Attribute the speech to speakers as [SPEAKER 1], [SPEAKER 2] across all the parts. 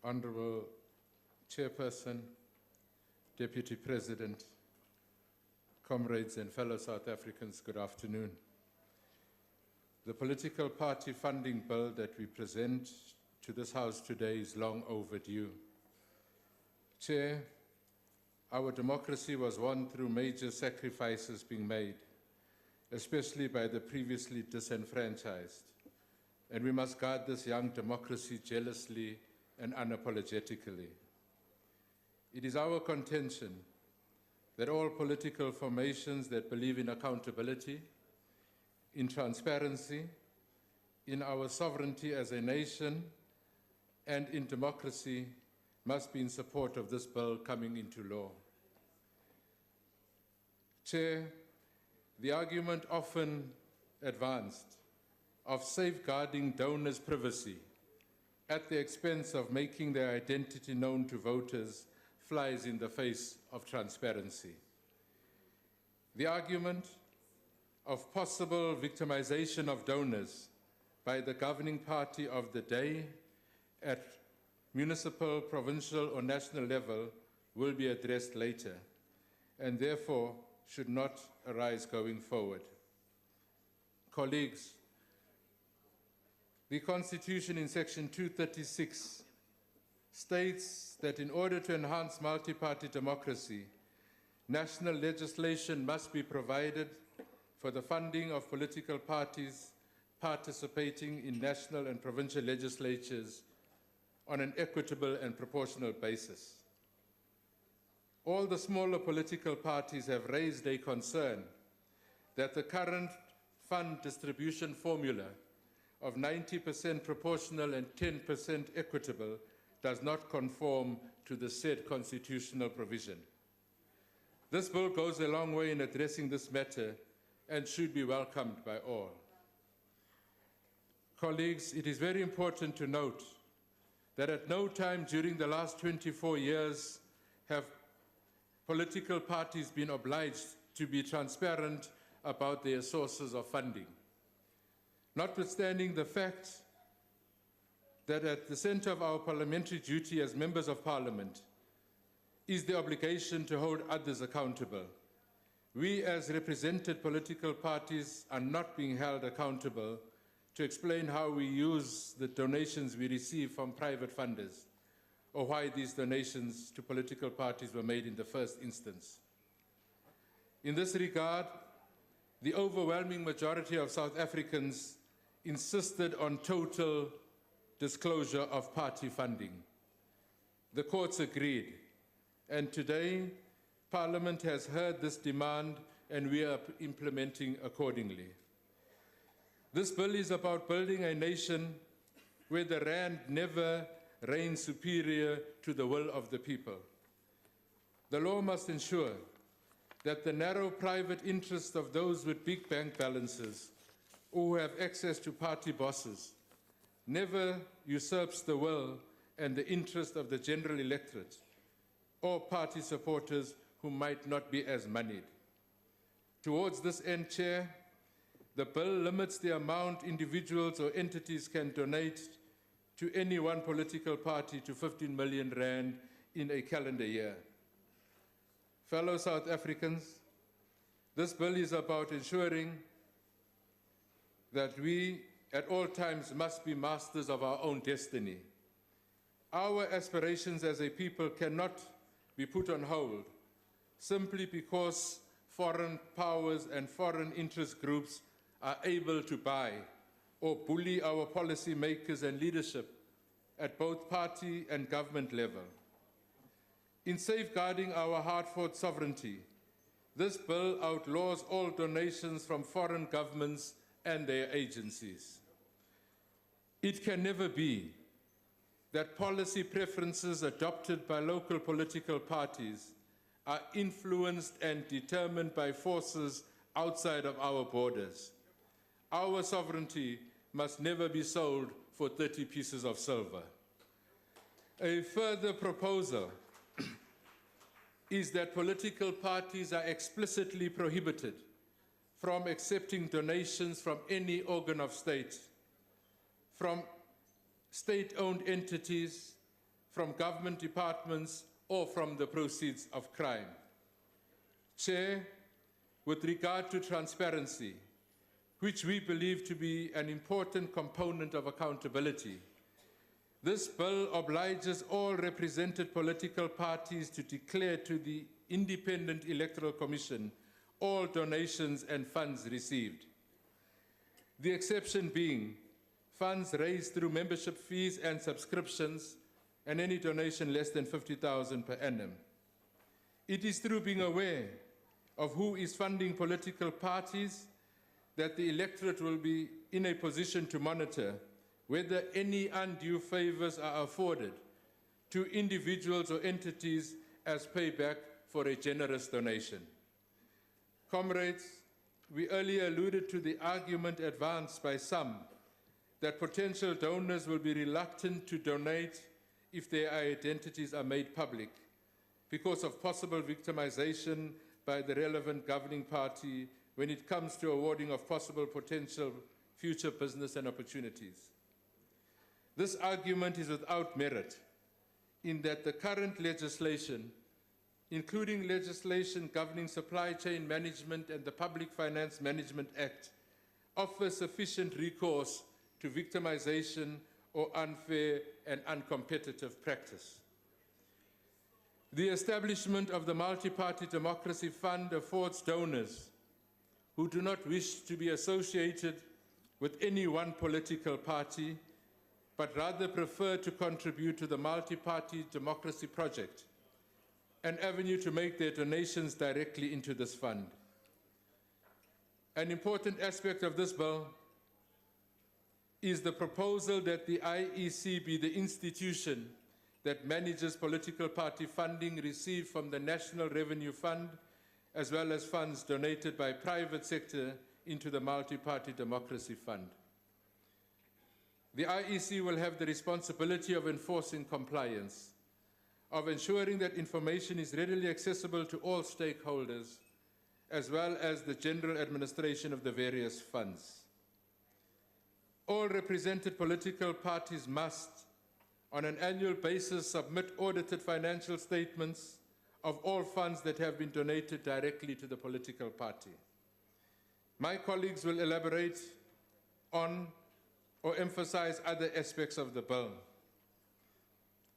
[SPEAKER 1] Honourable Chairperson, Deputy President, comrades and fellow South Africans, good afternoon. The political party funding bill that we present to this House today is long overdue. Chair, our democracy was won through major sacrifices being made, especially by the previously disenfranchised, and we must guard this young democracy jealously and unapologetically. It is our contention that all political formations that believe in accountability, in transparency, in our sovereignty as a nation, and in democracy must be in support of this bill coming into law. Chair, the argument often advanced of safeguarding donors' privacy at the expense of making their identity known to voters flies in the face of transparency. The argument of possible victimization of donors by the governing party of the day at municipal, provincial, or national level will be addressed later, and therefore should not arise going forward. Colleagues, the Constitution in Section 236 states that in order to enhance multi-party democracy, national legislation must be provided for the funding of political parties participating in national and provincial legislatures on an equitable and proportional basis. All the smaller political parties have raised a concern that the current fund distribution formula of 90% proportional and 10% equitable does not conform to the said constitutional provision. This bill goes a long way in addressing this matter and should be welcomed by all. Colleagues, it is very important to note that at no time during the last 24 years have political parties been obliged to be transparent about their sources of funding. Notwithstanding the fact that at the center of our parliamentary duty as members of parliament is the obligation to hold others accountable, we as represented political parties are not being held accountable to explain how we use the donations we receive from private funders or why these donations to political parties were made in the first instance. In this regard, the overwhelming majority of South Africans insisted on total disclosure of party funding. The courts agreed, and today Parliament has heard this demand and we are implementing accordingly. This bill is about building a nation where the rand never reigns superior to the will of the people. The law must ensure that the narrow private interests of those with big bank balances or who have access to party bosses never usurps the will and the interest of the general electorate or party supporters who might not be as moneyed. Towards this end, Chair, the bill limits the amount individuals or entities can donate to any one political party to 15 million rand in a calendar year. Fellow South Africans, this bill is about ensuring that we at all times must be masters of our own destiny. Our aspirations as a people cannot be put on hold simply because foreign powers and foreign interest groups are able to buy or bully our policy makers and leadership at both party and government level. In safeguarding our hard-fought sovereignty, this bill outlaws all donations from foreign governments and their agencies. It can never be that policy preferences adopted by local political parties are influenced and determined by forces outside of our borders. Our sovereignty must never be sold for 30 pieces of silver. A further proposal is that political parties are explicitly prohibited from accepting donations from any organ of state, from state-owned entities, from government departments, or from the proceeds of crime. Chair, with regard to transparency, which we believe to be an important component of accountability, this bill obliges all represented political parties to declare to the Independent Electoral Commission all donations and funds received. The exception being funds raised through membership fees and subscriptions and any donation less than 50,000 per annum. It is through being aware of who is funding political parties that the electorate will be in a position to monitor whether any undue favors are afforded to individuals or entities as payback for a generous donation. Comrades, we earlier alluded to the argument advanced by some that potential donors will be reluctant to donate if their identities are made public because of possible victimization by the relevant governing party when it comes to awarding of possible potential future business and opportunities. This argument is without merit in that the current legislation, including legislation governing supply chain management and the Public Finance Management Act, offers sufficient recourse to victimization or unfair and uncompetitive practice. The establishment of the Multi-Party Democracy Fund affords donors who do not wish to be associated with any one political party, but rather prefer to contribute to the multi-party democracy project, an avenue to make their donations directly into this fund. An important aspect of this bill is the proposal that the IEC be the institution that manages political party funding received from the National Revenue Fund, as well as funds donated by private sector into the Multi-Party Democracy Fund. The IEC will have the responsibility of enforcing compliance, of ensuring that information is readily accessible to all stakeholders, as well as the general administration of the various funds. All represented political parties must, on an annual basis, submit audited financial statements of all funds that have been donated directly to the political party. My colleagues will elaborate on or emphasize other aspects of the bill.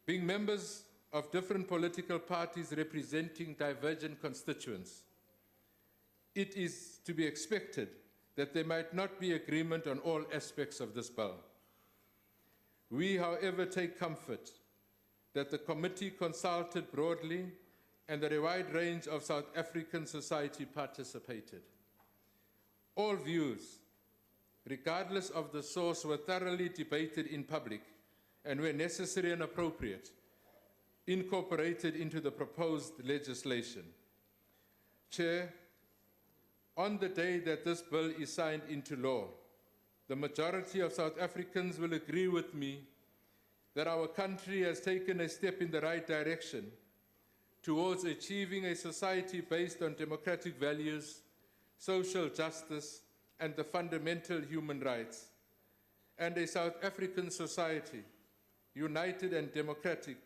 [SPEAKER 1] Being members of different political parties representing divergent constituents, it is to be expected that there might not be agreement on all aspects of this bill. We, however, take comfort that the committee consulted broadly and that a wide range of South African society participated. All views, regardless of the source, were thoroughly debated in public and, where necessary and appropriate, incorporated into the proposed legislation. Chair, on the day that this bill is signed into law, the majority of South Africans will agree with me that our country has taken a step in the right direction towards achieving a society based on democratic values, social justice, and the fundamental human rights, and a South African society united and democratic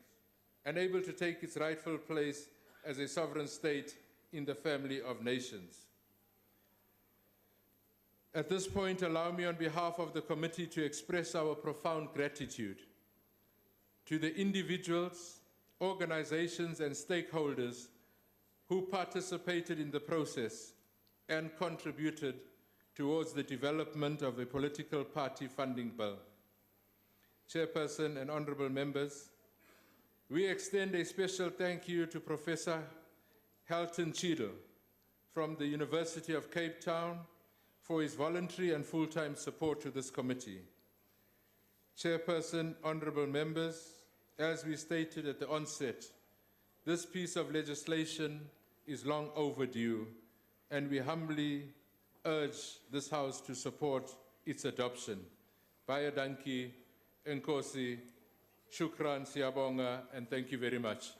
[SPEAKER 1] and able to take its rightful place as a sovereign state in the family of nations. At this point, allow me on behalf of the committee to express our profound gratitude to the individuals, organizations, and stakeholders who participated in the process and contributed towards the development of a political party funding bill. Chairperson and honorable members, we extend a special thank you to Professor Halton Cheadle from the University of Cape Town for his voluntary and full-time support to this committee. Chairperson, honorable members, as we stated at the onset, this piece of legislation is long overdue, and we humbly urge this House to support its adoption. Baie dankie, enkosi, shukran, siyabonga, and thank you very much.